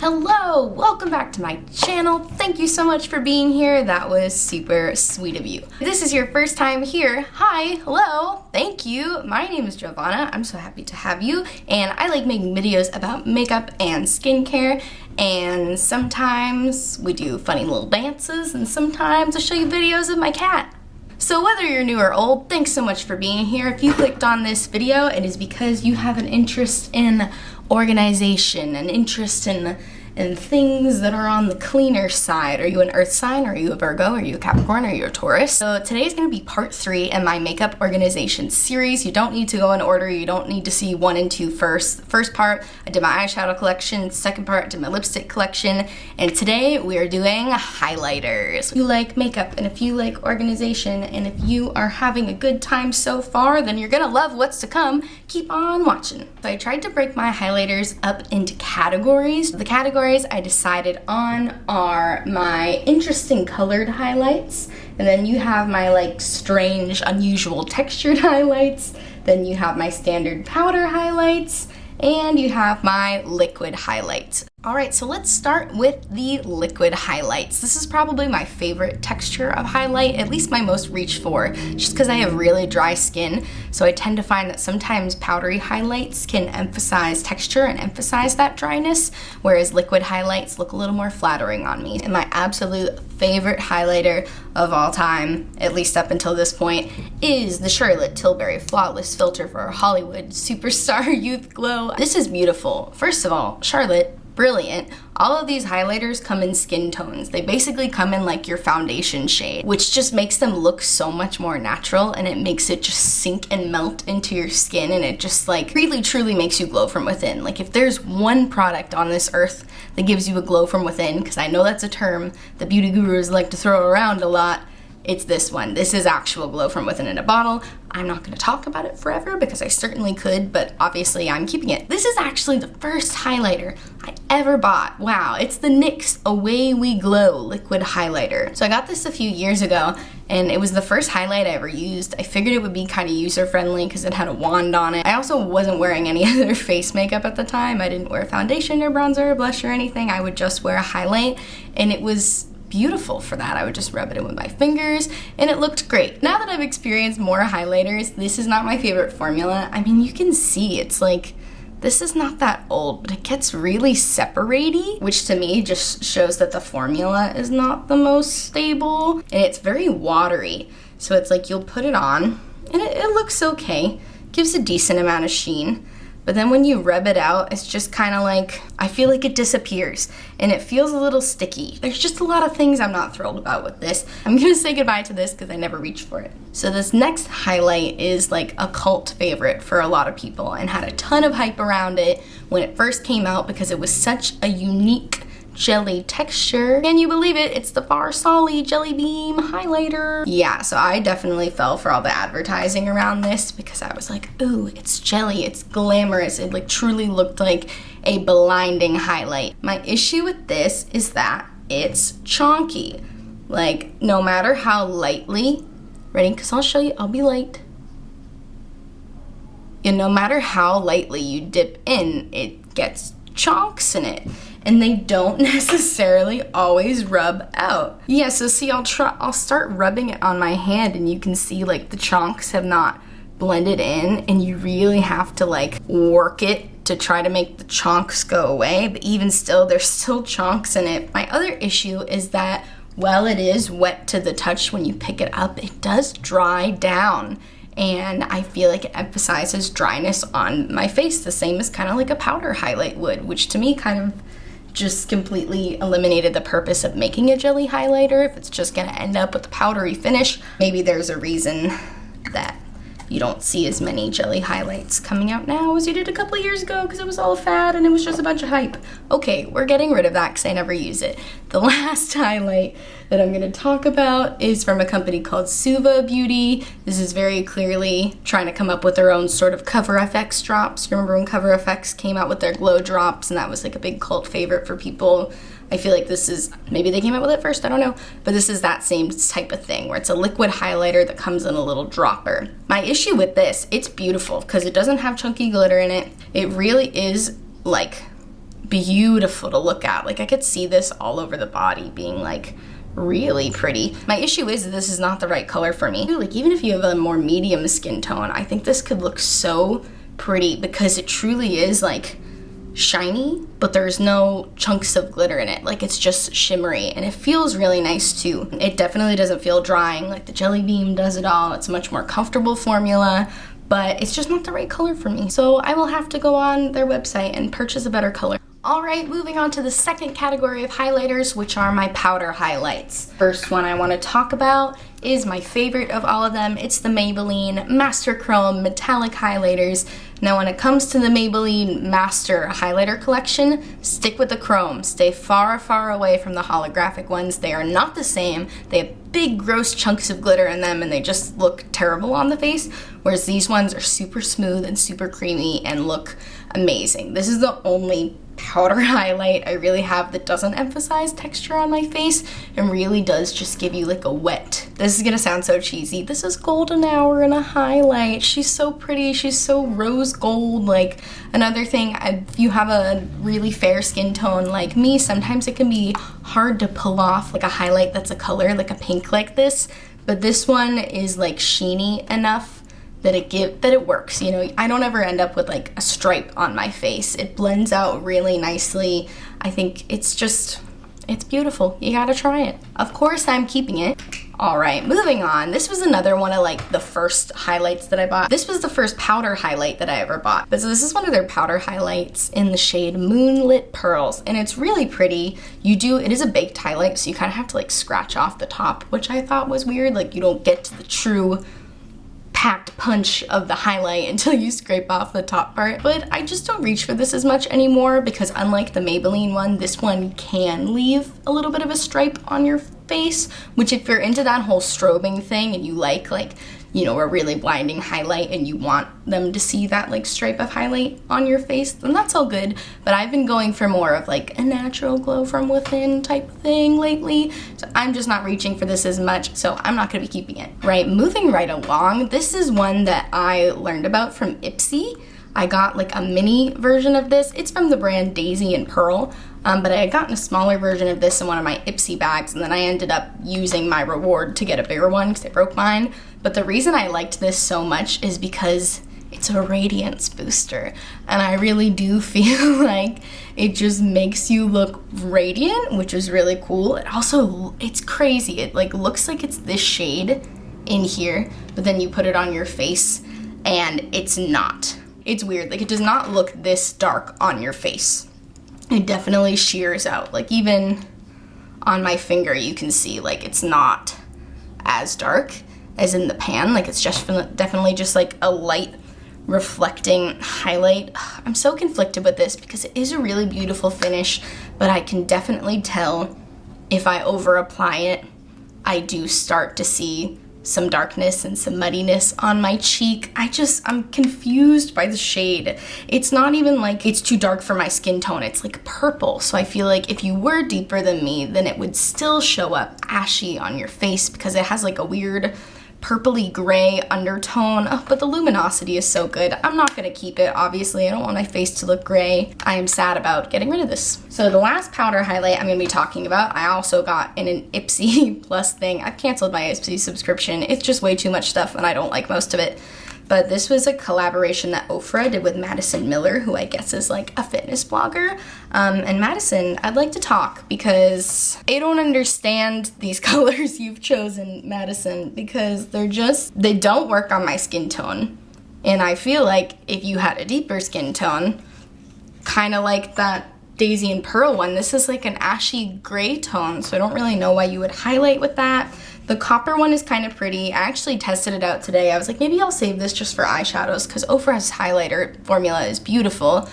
Hello, welcome back to my channel. Thank you so much for being here. That was super sweet of you. If this is your first time here, hi, hello, thank you. My name is Giovanna. I'm so happy to have you. And I like making videos about makeup and skincare. And sometimes we do funny little dances, and sometimes I show you videos of my cat. So whether you're new or old, thanks so much for being here. If you clicked on this video, it is because you have an interest in organization, an interest in things that are on the cleaner side. Are you an earth sign? Are you a Virgo? Are you a Capricorn? Are you a Taurus? So today is going to be part 3 in my makeup organization series. You don't need to go in order. You don't need to see 1 and 2 first. The first part, I did my eyeshadow collection. Second part, I did my lipstick collection. And today we are doing highlighters. If you like makeup and if you like organization and if you are having a good time so far, then you're going to love what's to come. Keep on watching. So I tried to break my highlighters up into categories. The categories I decided on are my interesting colored highlights, and then you have my like strange, unusual textured highlights, then you have my standard powder highlights, and you have my liquid highlights. Alright, so let's start with the liquid highlights. This is probably my favorite texture of highlight, at least my most reach for, just because I have really dry skin. So I tend to find that sometimes powdery highlights can emphasize texture and emphasize that dryness, whereas liquid highlights look a little more flattering on me. And my absolute favorite highlighter of all time, at least up until this point, is the Charlotte Tilbury Flawless Filter for Hollywood Superstar Youth Glow. This is beautiful. First of all, Charlotte, brilliant. All of these highlighters come in skin tones. They basically come in like your foundation shade, which just makes them look so much more natural, and it makes it just sink and melt into your skin, and it just like really truly makes you glow from within. Like if there's one product on this earth that gives you a glow from within, because I know that's a term that beauty gurus like to throw around a lot, it's this one. This is actual glow from within in a bottle. I'm not going to talk about it forever because I certainly could, but obviously I'm keeping it. This is actually the first highlighter I ever bought. Wow, it's the NYX Away We Glow liquid highlighter. So I got this a few years ago, and it was the first highlight I ever used. I figured it would be kind of user-friendly because it had a wand on it. I also wasn't wearing any other face makeup at the time. I didn't wear foundation or bronzer or blush or anything. I would just wear a highlight, and it was beautiful for that. I would just rub it in with my fingers and it looked great. Now that I've experienced more highlighters, this is not my favorite formula. I mean, you can see it's like, this is not that old, but it gets really separaty, which to me just shows that the formula is not the most stable, and it's very watery. So it's like you'll put it on and it looks okay, gives a decent amount of sheen. But then when you rub it out, it's just kind of like, I feel like it disappears and it feels a little sticky. There's just a lot of things I'm not thrilled about with this. I'm gonna say goodbye to this because I never reached for it. So this next highlight is like a cult favorite for a lot of people and had a ton of hype around it when it first came out because it was such a unique jelly texture. Can you believe it? It's the Farsali Jelly Beam highlighter. Yeah, so I definitely fell for all the advertising around this because I was like, ooh, it's jelly, it's glamorous. It like truly looked like a blinding highlight. My issue with this is that it's chonky. Like no matter how lightly, ready? Because I'll show you, I'll be light. And no matter how lightly you dip in, it gets chunks in it. And they don't necessarily always rub out. Yeah, so see, I'll start rubbing it on my hand and you can see like the chunks have not blended in, and you really have to like work it to try to make the chunks go away, but even still, there's still chunks in it. My other issue is that while it is wet to the touch when you pick it up, it does dry down. And I feel like it emphasizes dryness on my face, the same as kind of like a powder highlight would, which to me kind of just completely eliminated the purpose of making a jelly highlighter if it's just gonna end up with a powdery finish. Maybe there's a reason that you don't see as many jelly highlights coming out now as you did a couple of years ago because it was all a fad and it was just a bunch of hype. Okay, we're getting rid of that because I never use it. The last highlight that I'm going to talk about is from a company called Suva Beauty. This is very clearly trying to come up with their own sort of Cover FX drops. Remember when Cover FX came out with their glow drops, and that was like a big cult favorite for people? I feel like this is, maybe they came out with it first, I don't know, but this is that same type of thing where it's a liquid highlighter that comes in a little dropper. My issue with this, it's beautiful because it doesn't have chunky glitter in it. It really is like beautiful to look at. Like I could see this all over the body being like really pretty. My issue is that this is not the right color for me. Like even if you have a more medium skin tone, I think this could look so pretty because it truly is like shiny, but there's no chunks of glitter in it. Like it's just shimmery and it feels really nice too. It definitely doesn't feel drying like the Jelly Bean does it all. It's a much more comfortable formula, but it's just not the right color for me. So I will have to go on their website and purchase a better color. Alright, moving on to the second category of highlighters, which are my powder highlights. First one I want to talk about is my favorite of all of them. It's the Maybelline Master Chrome Metallic Highlighters. Now when it comes to the Maybelline Master Highlighter Collection, stick with the chrome. Stay far, far away from the holographic ones. They are not the same. They have big, gross chunks of glitter in them and they just look terrible on the face, whereas these ones are super smooth and super creamy and look amazing. This is the only powder highlight I really have that doesn't emphasize texture on my face and really does just give you like a wet. This is gonna sound so cheesy. This is golden hour in a highlight. She's so pretty. She's so rose gold. Like another thing, if you have a really fair skin tone like me, sometimes it can be hard to pull off like a highlight that's a color, like a pink like this, but this one is like sheeny enough that it works. You know, I don't ever end up with like a stripe on my face. It blends out really nicely. I think it's beautiful. You gotta try it. Of course I'm keeping it. Alright, moving on. This was another one of like the first highlights that I bought. This was the first powder highlight that I ever bought. But so this is one of their powder highlights in the shade Moonlit Pearls, and it's really pretty. It is a baked highlight, so you kind of have to like scratch off the top, which I thought was weird. Like you don't get to the true packed punch of the highlight until you scrape off the top part, but I just don't reach for this as much anymore because unlike the Maybelline one, this one can leave a little bit of a stripe on your face, which if you're into that whole strobing thing and you like, you know, a really blinding highlight and you want them to see that like stripe of highlight on your face, then that's all good. But I've been going for more of like a natural glow from within type thing lately, so I'm just not reaching for this as much, so I'm not gonna be keeping it. Right, moving right along, this is one that I learned about from Ipsy. I got like a mini version of this. It's from the brand Daisy and Pearl, but I had gotten a smaller version of this in one of my Ipsy bags, and then I ended up using my reward to get a bigger one because I broke mine. But the reason I liked this so much is because it's a radiance booster, and I really do feel like it just makes you look radiant, which is really cool. It's crazy. It like looks like it's this shade in here, but then you put it on your face and it's not. It's weird. Like it does not look this dark on your face. It definitely shears out. Like even on my finger you can see like it's not as dark as in the pan. Like it's just definitely just like a light reflecting highlight. I'm so conflicted with this because it is a really beautiful finish, but I can definitely tell if I over apply it, I do start to see some darkness and some muddiness on my cheek. I'm confused by the shade. It's not even like it's too dark for my skin tone. It's like purple. So I feel like if you were deeper than me, then it would still show up ashy on your face because it has like a weird purpley gray undertone. Oh, but the luminosity is so good. I'm not gonna keep it, obviously. I don't want my face to look gray. I am sad about getting rid of this. So the last powder highlight I'm gonna be talking about, I also got in an Ipsy Plus thing. I've canceled my Ipsy subscription. It's just way too much stuff and I don't like most of it. But this was a collaboration that Ofra did with Madison Miller, who I guess is like a fitness blogger. And Madison, I'd like to talk because I don't understand these colors you've chosen, Madison, because they don't work on my skin tone. And I feel like if you had a deeper skin tone, kind of like that Daisy and Pearl one, this is like an ashy gray tone, so I don't really know why you would highlight with that. The copper one is kind of pretty. I actually tested it out today. I was like, maybe I'll save this just for eyeshadows because Ofra's highlighter formula is beautiful,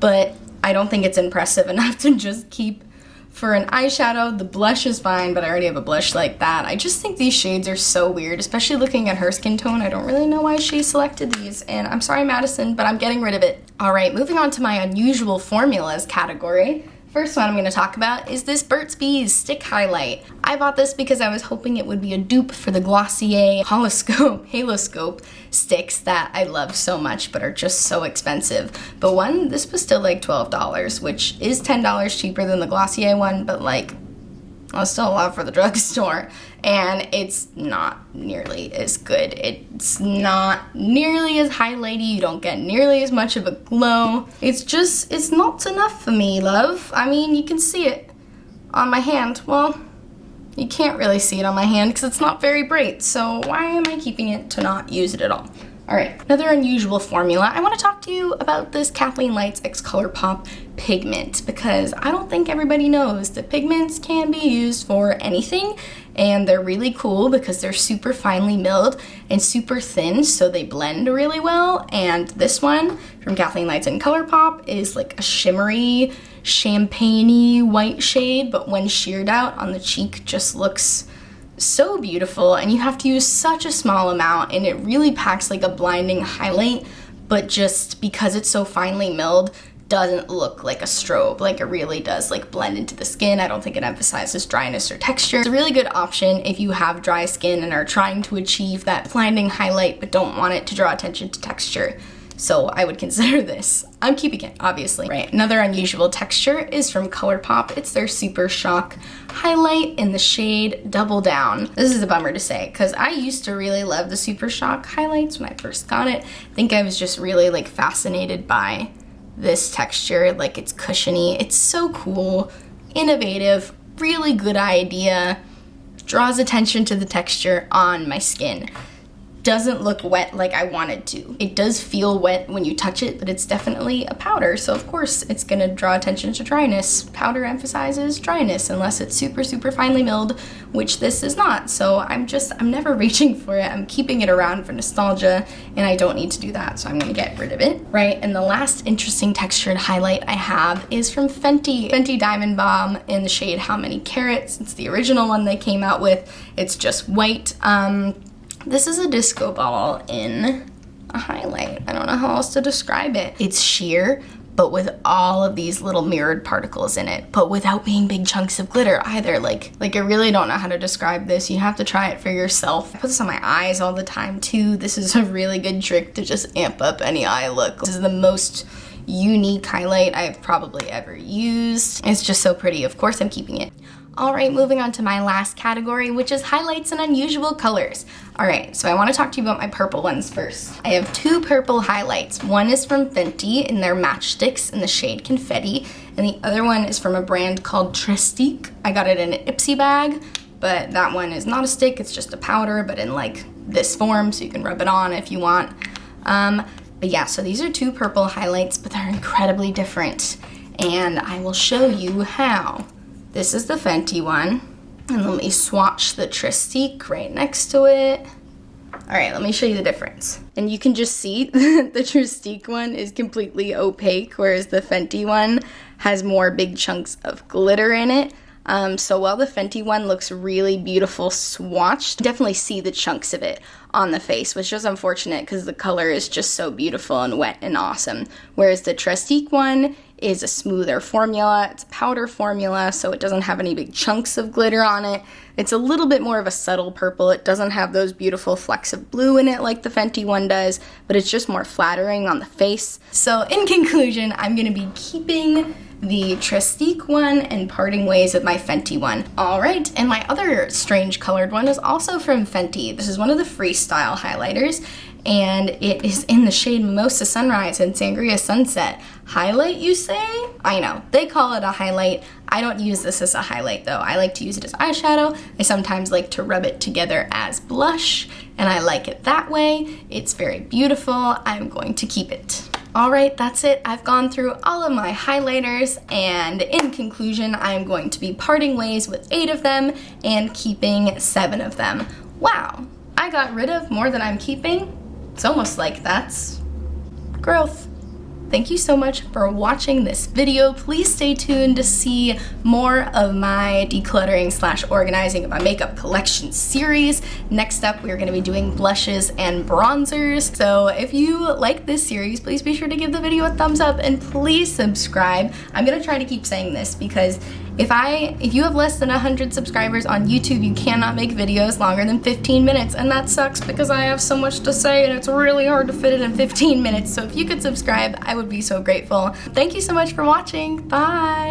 but I don't think it's impressive enough to just keep for an eyeshadow. The blush is fine, but I already have a blush like that. I just think these shades are so weird, especially looking at her skin tone. I don't really know why she selected these, and I'm sorry, Madison, but I'm getting rid of it. All right, moving on to my unusual formulas category. First one I'm going to talk about is this Burt's Bees Stick Highlight. I bought this because I was hoping it would be a dupe for the Glossier Haloscope sticks that I love so much but are just so expensive. But this was still like $12, which is $10 cheaper than the Glossier one, but like, well, still a lot for the drugstore, and it's not nearly as good. It's not nearly as highlighty. You don't get nearly as much of a glow. It's not enough for me, love. I mean, you can see it on my hand. Well, you can't really see it on my hand because it's not very bright, so why am I keeping it to not use it at all? All right, another unusual formula. I want to talk to you about this Kathleen Lights X ColourPop pigment because I don't think everybody knows that pigments can be used for anything, and they're really cool because they're super finely milled and super thin, so they blend really well. And this one from Kathleen Lights and ColourPop is like a shimmery, champagne-y white shade, but when sheared out on the cheek just looks so beautiful, and you have to use such a small amount, and it really packs like a blinding highlight, but just because it's so finely milled doesn't look like a strobe. Like, it really does like blend into the skin. I don't think it emphasizes dryness or texture. It's a really good option if you have dry skin and are trying to achieve that blinding highlight but don't want it to draw attention to texture. So I would consider this. I'm keeping it, obviously. Right, another unusual texture is from ColourPop. It's their Super Shock highlight in the shade Double Down. This is a bummer to say, because I used to really love the Super Shock highlights when I first got it. I think I was just really like fascinated by this texture. Like, it's cushiony, it's so cool, innovative, really good idea, draws attention to the texture on my skin. Doesn't look wet like I wanted to. It does feel wet when you touch it, but it's definitely a powder, so of course it's gonna draw attention to dryness. Powder emphasizes dryness unless it's super, super finely milled, which this is not. So I'm never reaching for it. I'm keeping it around for nostalgia, and I don't need to do that, so I'm gonna get rid of it. Right, and the last interesting textured highlight I have is from Fenty. Fenty Diamond Bomb in the shade How Many Carats. It's the original one they came out with. It's just white. This is a disco ball in a highlight. I don't know how else to describe it. It's sheer, but with all of these little mirrored particles in it, but without being big chunks of glitter either. Like I really don't know how to describe this. You have to try it for yourself. I put this on my eyes all the time too. This is a really good trick to just amp up any eye look. This is the most unique highlight I've probably ever used. It's just so pretty. Of course I'm keeping it. All right, moving on to my last category, which is highlights in unusual colors. All right, so I want to talk to you about my purple ones first. I have two purple highlights. One is from Fenty in their Matchsticks in the shade Confetti, and the other one is from a brand called Trestique. I got it in an Ipsy bag, but that one is not a stick, it's just a powder, but in like this form, so you can rub it on if you want. But yeah, so these are two purple highlights, but they're incredibly different, and I will show you how. This is the Fenty one, and let me swatch the Trestique right next to it. All right, let me show you the difference. And you can just see the Trestique one is completely opaque, whereas the Fenty one has more big chunks of glitter in it. So while the Fenty one looks really beautiful swatched, you definitely see the chunks of it on the face, which is unfortunate because the color is just so beautiful and wet and awesome. Whereas the Trestique one is a smoother formula. It's a powder formula, so it doesn't have any big chunks of glitter on it. It's a little bit more of a subtle purple. It doesn't have those beautiful flecks of blue in it like the Fenty one does, but it's just more flattering on the face. So in conclusion, I'm gonna be keeping the Trestique one and parting ways with my Fenty one. All right, and my other strange colored one is also from Fenty. This is one of the Freestyle highlighters, and it is in the shade Mimosa Sunrise and Sangria Sunset. Highlight, you say? I know, they call it a highlight. I don't use this as a highlight though. I like to use it as eyeshadow. I sometimes like to rub it together as blush, and I like it that way. It's very beautiful. I'm going to keep it. All right, that's it. I've gone through all of my highlighters, and in conclusion, I'm going to be parting ways with 8 of them and keeping 7 of them. Wow, I got rid of more than I'm keeping. It's almost like that's growth. thank you so much for watching this video. Please stay tuned to see more of my decluttering / organizing of my makeup collection series. Next up, we're going to be doing blushes and bronzers. So if you like this series, please be sure to give the video a thumbs up and please subscribe. I'm going to try to keep saying this because if you have less than 100 subscribers on YouTube, you cannot make videos longer than 15 minutes, and that sucks because I have so much to say and it's really hard to fit it in 15 minutes. So if you could subscribe, I would be so grateful. Thank you so much for watching. Bye!